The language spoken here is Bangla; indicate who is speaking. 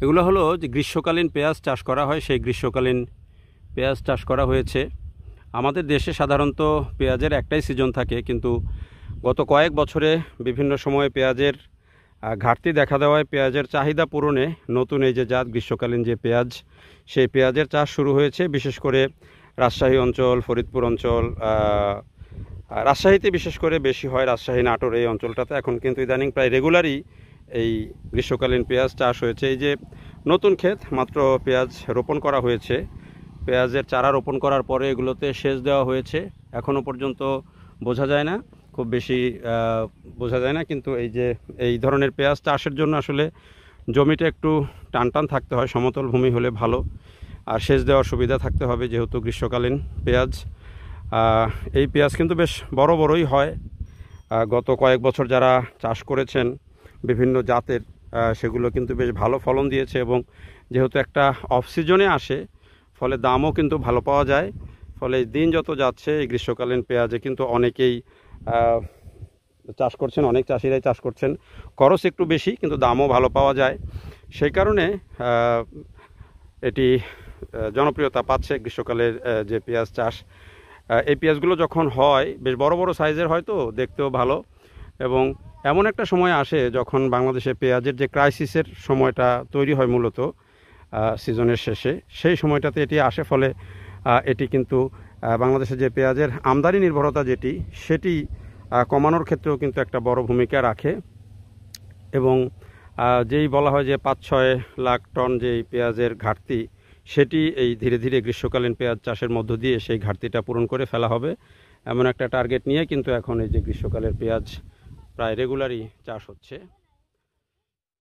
Speaker 1: এগুলো হলো যে গ্রীষ্মকালীন পেঁয়াজ চাষ করা হয়, সেই গ্রীষ্মকালীন পেঁয়াজ চাষ করা হয়েছে। আমাদের দেশে সাধারণত পেঁয়াজের একটাই সিজন থাকে, কিন্তু গত কয়েক বছরে বিভিন্ন সময়ে পেঁয়াজের ঘাটতি দেখা দেওয়ায় পেঁয়াজের চাহিদা পূরণে নতুন এই যে জাত গ্রীষ্মকালীন যে পেঁয়াজ, সেই পেঁয়াজের চাষ শুরু হয়েছে। বিশেষ করে রাজশাহী অঞ্চল, ফরিদপুর অঞ্চল, রাজশাহীতে বিশেষ করে বেশি হয়, রাজশাহী, নাটোর এই অঞ্চলটাতে এখন কিন্তু ইদানিং প্রায় রেগুলারই এই গ্রীষ্মকালীন পেঁয়াজ চাষ হয়েছে। এই যে নতুন ক্ষেত, মাত্র পেঁয়াজ রোপণ করা হয়েছে। পেঁয়াজের চারা রোপণ করার পরে এগুলোতে সেচ দেওয়া হয়েছে। এখনও পর্যন্ত বোঝা যায় না, খুব বেশি বোঝা যায় না, কিন্তু এই যে এই ধরনের পেঁয়াজ চাষের জন্য আসলে জমিটা একটু টান টান থাকতে হয়, সমতল ভূমি হলে ভালো, আর সেচ দেওয়ার সুবিধা থাকতে হবে যেহেতু গ্রীষ্মকালীন পেঁয়াজ। এই পেঁয়াজ কিন্তু বেশ বড় বড়ই হয়। গত কয়েক বছর যারা চাষ করেছেন বিভিন্ন জাতের, সেগুলো কিন্তু বেশ ভালো ফলন দিয়েছে, এবং যেহেতু একটা অফ সিজনে আসে ফলে দামও কিন্তু ভালো পাওয়া যায়। ফলে দিন যত যাচ্ছে এই গ্রীষ্মকালীন পেঁয়াজে কিন্তু অনেকেই চাষ করছেন, অনেক চাষিরাই চাষ করছেন। খরচ একটু বেশি কিন্তু দামও ভালো পাওয়া যায়, সেই কারণে এটি জনপ্রিয়তা পাচ্ছে গ্রীষ্মকালের যে পেঁয়াজ চাষ। এই পেঁয়াজগুলো যখন হয় বেশ বড় বড় সাইজের হয়, তো দেখতেও ভালো। এবং এমন একটা সময় আসে যখন বাংলাদেশে পেঁয়াজের যে ক্রাইসিসের সময়টা তৈরি হয় মূলত সিজনের শেষে, সেই সময়টাতে এটি আসে। ফলে এটি কিন্তু বাংলাদেশে যে পেঁয়াজের আমদানি নির্ভরতা যেটি, সেটি কমানোর ক্ষেত্রেও কিন্তু একটা বড় ভূমিকা রাখে। এবং যেই বলা হয় যে 5-6 লাখ টন যেই পেঁয়াজের ঘাটতি, সেটি এই ধীরে ধীরে গ্রীষ্মকালীন পেঁয়াজ চাষের মধ্য দিয়ে সেই ঘাটতিটা পূরণ করে ফেলা হবে, এমন একটা টার্গেট নিয়ে কিন্তু এখন এই যে গ্রীষ্মকালের পেঁয়াজ প্রায় রেগুলারই চাষ হচ্ছে।